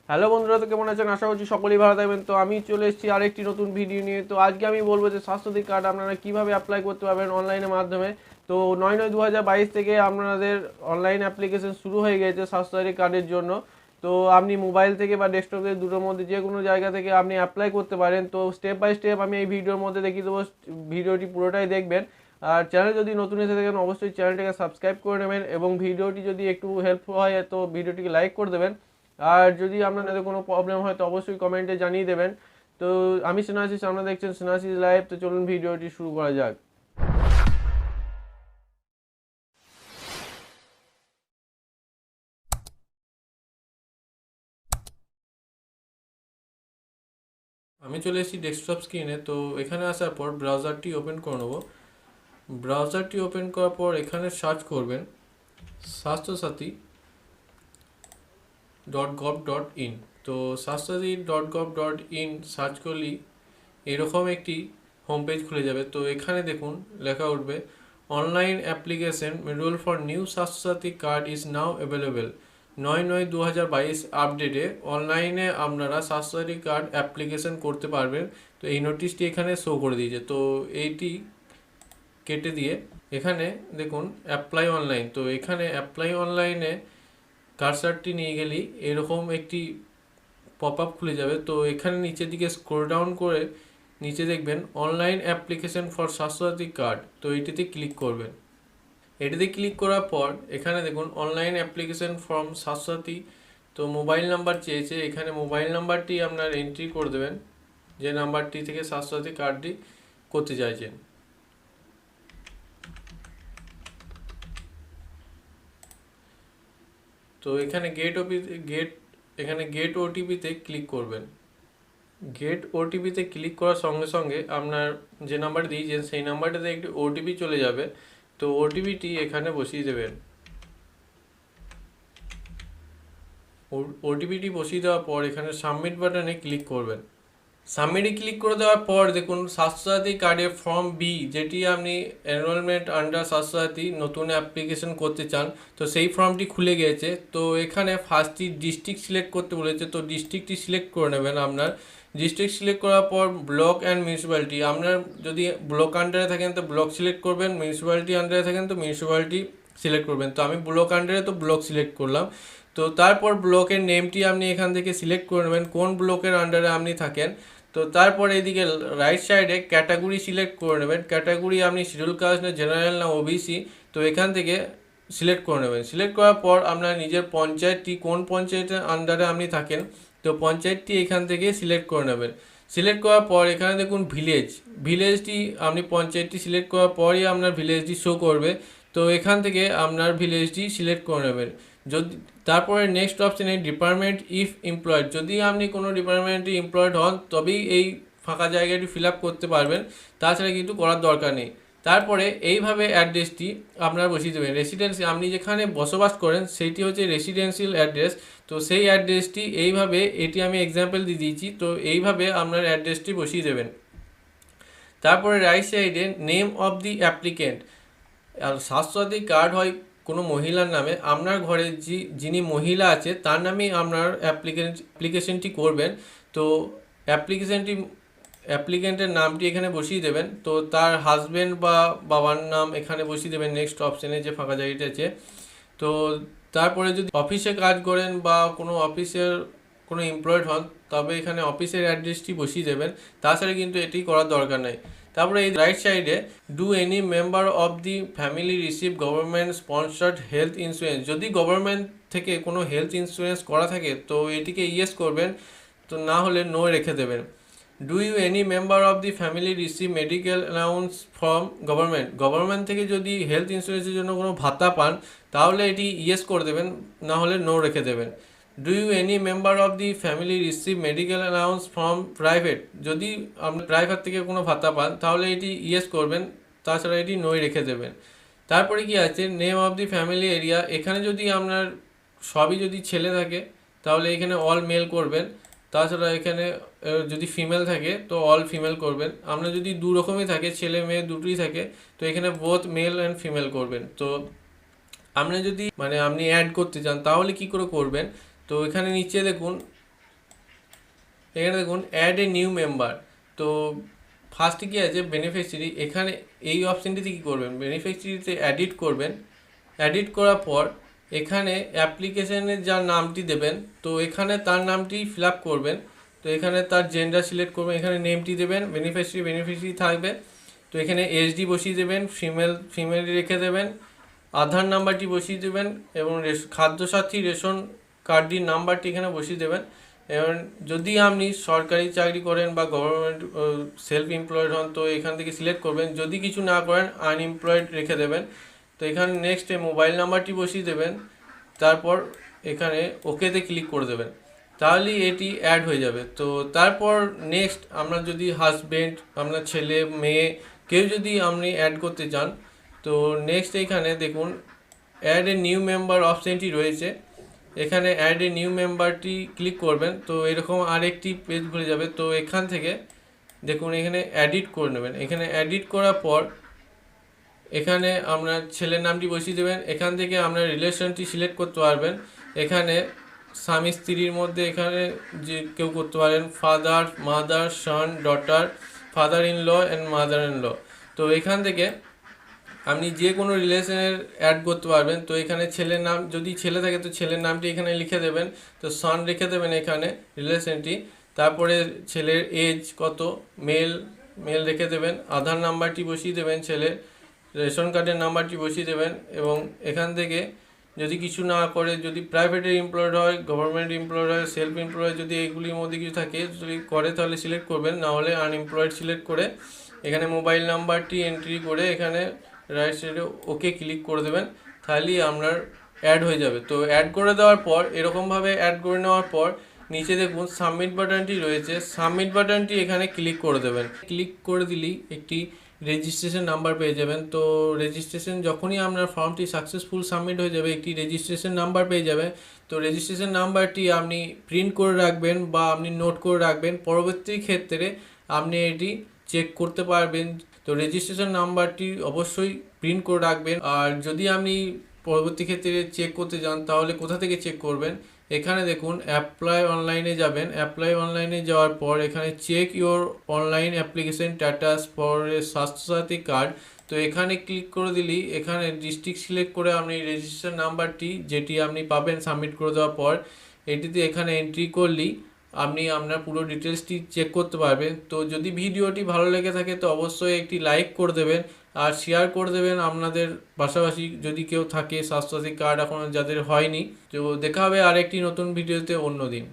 Hello বন্ধুরা, তো কেমন আছেন? আশা করছি সকলেই ভালো থাকবেন। তো আমি চলে এসেছি আরেকটি নতুন ভিডিও নিয়ে। তো আজকে আমি বলবো যে স্বাস্থ্যসাথী কার্ড আপনারা কীভাবে অ্যাপ্লাই করতে পারবেন অনলাইনের মাধ্যমে। তো 9/9/2022 থেকে আপনাদের অনলাইন অ্যাপ্লিকেশন শুরু হয়ে গেছে স্বাস্থ্যসাথী কার্ডের জন্য। তো আপনি মোবাইল থেকে বা ডেস্কটপ থেকে দুটোর মধ্যে যে কোনো জায়গা থেকে আপনি অ্যাপ্লাই করতে পারেন। তো স্টেপ বাই স্টেপ আমি এই ভিডিওর মধ্যে দেখিয়ে দেবো, ভিডিওটি পুরোটাই দেখবেন। আর চ্যানেল যদি নতুন এসে থাকেন অবশ্যই চ্যানেলটাকে সাবস্ক্রাইব করে নেবেন, এবং ভিডিওটি যদি একটু হেল্পফুল হয় তো ভিডিওটিকে লাইক করে দেবেন। আর যদি আপনাদের কোনো প্রবলেম হয় তো অবশ্যই কমেন্টে জানিয়ে দেবেন। তো আমি স্নেহাশিস, আপনারা দেখছেন স্নেহাশিস লাইভ। তো চলুন ভিডিওটি শুরু করা যাক। আমি চলে এসেছি ডেস্কটপ স্ক্রিনে। তো এখানে আসার পর ব্রাউজারটি ওপেন করে নেব। ব্রাউজারটি ওপেন করার পর এখানে সার্চ করবেন swasthyasathi.gov.in। তো swasthyasathi.gov.in সার্চ করলেই এরকম একটি হোম পেজ খুলে যাবে। তো এখানে দেখুন লেখা উঠবে online application enrol for new Swasthya Sathi card is now available. 9/9/2022 আপডেটে অনলাইনে আপনারা স্বাস্থ্যসাথী কার্ড অ্যাপ্লিকেশন করতে পারবেন। তো এই নোটিশটি এখানে শো করে দিয়েছে। তো এইটি কেটে দিয়ে এখানে দেখুন অ্যাপ্লাই অনলাইন। তো এখানে অ্যাপ্লাই অনলাইনে কার্সারটি নিয়ে গেলেই এরকম একটি পপ আপ খুলে যাবে। তো এখানে নিচের দিকে স্ক্রল ডাউন করে নিচে দেখবেন online application for Swasthya Sathi card. তো এটিতে ক্লিক করবেন। এটিতে ক্লিক করার পর এখানে দেখুন অনলাইন অ্যাপ্লিকেশন ফর্ম স্বাস্থ্যসাথী। তো মোবাইল নাম্বার চেয়েছে, এখানে মোবাইল নাম্বারটি আপনার এন্ট্রি করে দেবেন, যে নাম্বারটি থেকে স্বাস্থ্যসাথী কার্ডটি করতে চাইছেন। তো এখানে গেট ওটিপিতে ক্লিক করবেন। গেট ওটিপিতে ক্লিক করার সঙ্গে সঙ্গে আপনার যে নাম্বার দিয়েছেন সেই নাম্বারটাতে একটি ওটিপি চলে যাবে। তো ওটিপিটি এখানে বসিয়ে দেবেন। ওটিপিটি বসিয়ে দেওয়ার পর এখানে সাবমিট বাটনে ক্লিক করবেন। সাবমিটে ক্লিক করে দেওয়ার পর দেখুন স্বাস্থ্যসাথী কার্ডের ফর্ম বি, যেটি আপনি এনরোলমেন্ট আন্ডার স্বাস্থ্যসাথী নতুন অ্যাপ্লিকেশন করতে চান, তো সেই ফর্মটি খুলে গিয়েছে। তো এখানে ফার্স্টটি ডিস্ট্রিক্ট সিলেক্ট করতে বলেছে। তো ডিস্ট্রিক্টটি সিলেক্ট করে নেবেন। আপনার ডিস্ট্রিক্ট সিলেক্ট করার পর ব্লক অ্যান্ড মিউনিসিপ্যালিটি, আপনার যদি ব্লক আন্ডারে থাকেন তো ব্লক সিলেক্ট করবেন, মিউনিসিপ্যালিটি আন্ডারে থাকেন তো মিউনিসিপ্যালিটি সিলেক্ট করবেন। তো আমি ব্লক আন্ডারে তো ব্লক সিলেক্ট করলাম। তো তারপর ব্লকের নেমটি আপনি এখান থেকে সিলেক্ট করে নেবেন, কোন ব্লকের আন্ডারে আপনি থাকেন। তো তারপর এইদিকে রাইট সাইডে ক্যাটাগরি সিলেক্ট করে নেবেন। ক্যাটাগরি আপনি শিডিউল কাস্ট না জেনারেল না ওবিসি, তো এখান থেকে সিলেক্ট করে নেবেন। সিলেক্ট করার পর আপনার নিজের পঞ্চায়েতটি, কোন পঞ্চায়েতের আন্ডারে আপনি থাকেন, তো পঞ্চায়েতটি এখান থেকে সিলেক্ট করে নেবেন। সিলেক্ট করার পর এখানে দেখুন ভিলেজটি আপনি পঞ্চায়েতটি সিলেক্ট করার পরই আপনার ভিলেজটি শো করবে। তো এখান থেকে আপনার ভিলেজটি সিলেক্ট করে নেবেন। যদি তারপরে নেক্সট অপশানে ডিপার্টমেন্ট ইফ এমপ্লয়েড, যদি আপনি কোনো ডিপার্টমেন্টে এমপ্লয়েড হন তবেই এই ফাঁকা জায়গাটি ফিল আপ করতে পারবেন, তাছাড়া কিন্তু করার দরকার নেই। তারপরে এইভাবে অ্যাড্রেসটি আপনারা বসিয়ে দেবেন। রেসিডেন্সি, আপনি যেখানে বসবাস করেন সেইটি হচ্ছে রেসিডেন্সিয়াল অ্যাড্রেস। তো সেই অ্যাড্রেসটি এইভাবে, এটি আমি এক্সাম্পল দিয়ে দিয়েছি, তো এইভাবে আপনার অ্যাড্রেসটি বসিয়ে দেবেন। তারপরে রাইট সাইডে নেম অফ দি অ্যাপ্লিকেন্ট, আর স্বাস্থ্যসাথী কার্ড হয় কোনো মহিলার নামে, আপনার ঘরে যিনি মহিলা আছে তার নামেই আপনার অ্যাপ্লিকেশনটি করবেন। তো অ্যাপ্লিকেন্টের নামটি এখানে বসিয়ে দেবেন। তো তার হাজব্যান্ড বা বাবার নাম এখানে বসিয়ে দেবেন নেক্সট অপশানে যে ফাঁকা জায়গাটা আছে। তো তারপরে যদি অফিসে কাজ করেন বা কোনো অফিসের কোনো এমপ্লয়েড হন তবে এখানে অফিসের অ্যাড্রেসটি বসিয়ে দেবেন, তাছাড়া কিন্তু এটি করার দরকার নেই। তারপরে এই রাইট সাইডে do any member of the family receive government sponsored health insurance, যদি গভর্নমেন্ট থেকে কোনো হেলথ ইন্স্যুরেন্স করা থাকে তো এটিকে ইয়েস করবেন, তো না হলে নো রেখে দেবেন। Do you any member of the family receive medical allowance from government থেকে যদি হেলথ ইন্স্যুরেন্সের জন্য কোনো ভাতা পান তাহলে এটি ইয়েস করে দেবেন, না হলে নো রেখে দেবেন। Do you any member of the family receive medical allowance from private, যদি আপনি প্রাইভেট থেকে কোনো ভাতা পান তাহলে এটি ইয়েস করবেন, তাছাড়া এটি নোই রেখে দেবেন। তারপরে কি আছে name of the family area, এখানে যদি আপনার সবই যদি ছেলে থাকে তাহলে এখানে অল মেল করবেন, তাছাড়া এখানে যদি ফিমেল থাকে তো অল ফিমেল করবেন। আপনার যদি দু রকমই থাকে, ছেলে মেয়ে দুটোই থাকে, তো এখানে বোথ মেল অ্যান্ড ফিমেল করবেন। তো আপনি যদি আপনি অ্যাড করতে চান তাহলে কি করে করবেন, তো এখানে নিচে দেখুন এখানে দেখুন অ্যাড এ নিউ মেম্বার। তো ফার্স্টে কী আছে বেনিফিশিয়ারি, এখানে এই অপশানটিতে কী করবেন, বেনিফিশিয়ারিতে এডিট করবেন। এডিট করার পর এখানে অ্যাপ্লিকেশনের যার নামটি দেবেন, তো এখানে তার নামটি ফিল আপ করবেন। তো এখানে তার জেন্ডার সিলেক্ট করবেন, এখানে নেমটি দেবেন, বেনিফিশিয়ারি থাকবে। তো এখানে এসডি বসিয়ে দেবেন, ফিমেল রেখে দেবেন, আধার নাম্বারটি বসিয়ে দেবেন এবং খাদ্যসাথী রেশন কার্ডটির নাম্বারটি এখানে বসিয়ে দেবেন। এবং যদি আপনি সরকারি চাকরি করেন বা গভর্নমেন্ট সেলফ এমপ্লয়েড হন তো এখান থেকে সিলেক্ট করবেন, যদি কিছু না করেন আনএমপ্লয়েড রেখে দেবেন। তো এখানে নেক্সটে মোবাইল নাম্বারটি বসিয়ে দেবেন, তারপর এখানে ওকেতে ক্লিক করে দেবেন, তাহলেই এটি অ্যাড হয়ে যাবে। তো তারপর নেক্সট আপনার যদি হাজব্যান্ড, আপনার ছেলে মেয়ে কেউ যদি আপনি অ্যাড করতে চান, তো নেক্সট এখানে দেখুন অ্যাড এ নিউ মেম্বার অপশানটি রয়েছে, এখানে অ্যাড এ নিউ মেম্বারটি ক্লিক করবেন। তো এরকম আরেকটি পেজ খুলে যাবে। তো এখান থেকে দেখুন এখানে এডিট করে নেবেন, এখানে এডিট করার পর এখানে আপনার ছেলের নামটি বসিয়ে দেবেন। এখান থেকে আপনার রিলেশনটি সিলেক্ট করতে পারবেন, এখানে স্বামী স্ত্রীর মধ্যে এখানে যে কেউ করতে পারেন, father, mother, son, daughter, father in law and mother in law. তো এখান থেকে আপনি যে কোনো রিলেশনের অ্যাড করতে পারবেন। তো এখানে ছেলের নাম, যদি ছেলে থাকে তো ছেলের নামটি এখানে লিখে দেবেন, তো সন রেখে দেবেন এখানে রিলেশনটি, তারপরে ছেলের এজ কত, মেল রেখে দেবেন, আধার নাম্বারটি বসিয়ে দেবেন, ছেলের রেশন কার্ডের নাম্বারটি বসিয়ে দেবেন। এবং এখান থেকে যদি কিছু না করে, যদি প্রাইভেটের এমপ্লয়েড হয়, গভর্নমেন্ট এমপ্লয়েড হয়, সেলফ এমপ্লয়েড, যদি এইগুলির মধ্যে কিছু থাকে যদি করে তাহলে সিলেক্ট করবেন, না হলে আনএমপ্লয়েড সিলেক্ট করে এখানে মোবাইল নাম্বারটি এন্ট্রি করে এখানে রাইট সাইডে ওকে ক্লিক করে দেবেন, তাহলেই আপনার অ্যাড হয়ে যাবে। তো অ্যাড করে দেওয়ার পর এরকমভাবে অ্যাড করে নেওয়ার পর নিচে দেখুন সাবমিট বাটনটি রয়েছে, সাবমিট বাটনটি এখানে ক্লিক করে দেবেন। ক্লিক করে দিলেই একটি রেজিস্ট্রেশন নাম্বার পেয়ে যাবেন। তো রেজিস্ট্রেশন যখনই আপনার ফর্মটি সাকসেসফুল সাবমিট হয়ে যাবে একটি রেজিস্ট্রেশন নাম্বার পেয়ে যাবেন। তো রেজিস্ট্রেশন নাম্বারটি আপনি প্রিন্ট করে রাখবেন বা আপনি নোট করে রাখবেন, পরবর্তী ক্ষেত্রে আপনি এটি চেক করতে পারবেন। তো রেজিস্ট্রেশন নাম্বারটি অবশ্যই প্রিন্ট করে রাখবেন। আর যদি আপনি পরবর্তী ক্ষেত্রে চেক করতে যান তাহলে কোথা থেকে চেক করবেন, এখানে দেখুন অ্যাপ্লাই অনলাইনে যাবেন, অ্যাপ্লাই অনলাইনে যাওয়ার পর এখানে check your online application status for a Swasthya Sathi card. তো এখানে ক্লিক করে দিলেই এখানে ডিস্ট্রিক্ট সিলেক্ট করে আপনি রেজিস্ট্রেশন নাম্বারটি যেটি আপনি পাবেন সাবমিট করে দেওয়ার পর এটিতে এখানে এন্ট্রি করলেই আপনি আপনার পুরো ডিটেলসটি চেক করতে পারবেন। তো যদি ভিডিওটি ভালো লেগে থাকে তো অবশ্যই একটি লাইক করে দেবেন আর শেয়ার করে দেবেন আপনাদের পাশাপাশি যদি কেউ থাকে স্বাস্থ্যসাথী কার্ড এখনও যাদের হয়নি। তো দেখা হবে আরেকটি নতুন ভিডিওতে অন্য দিন।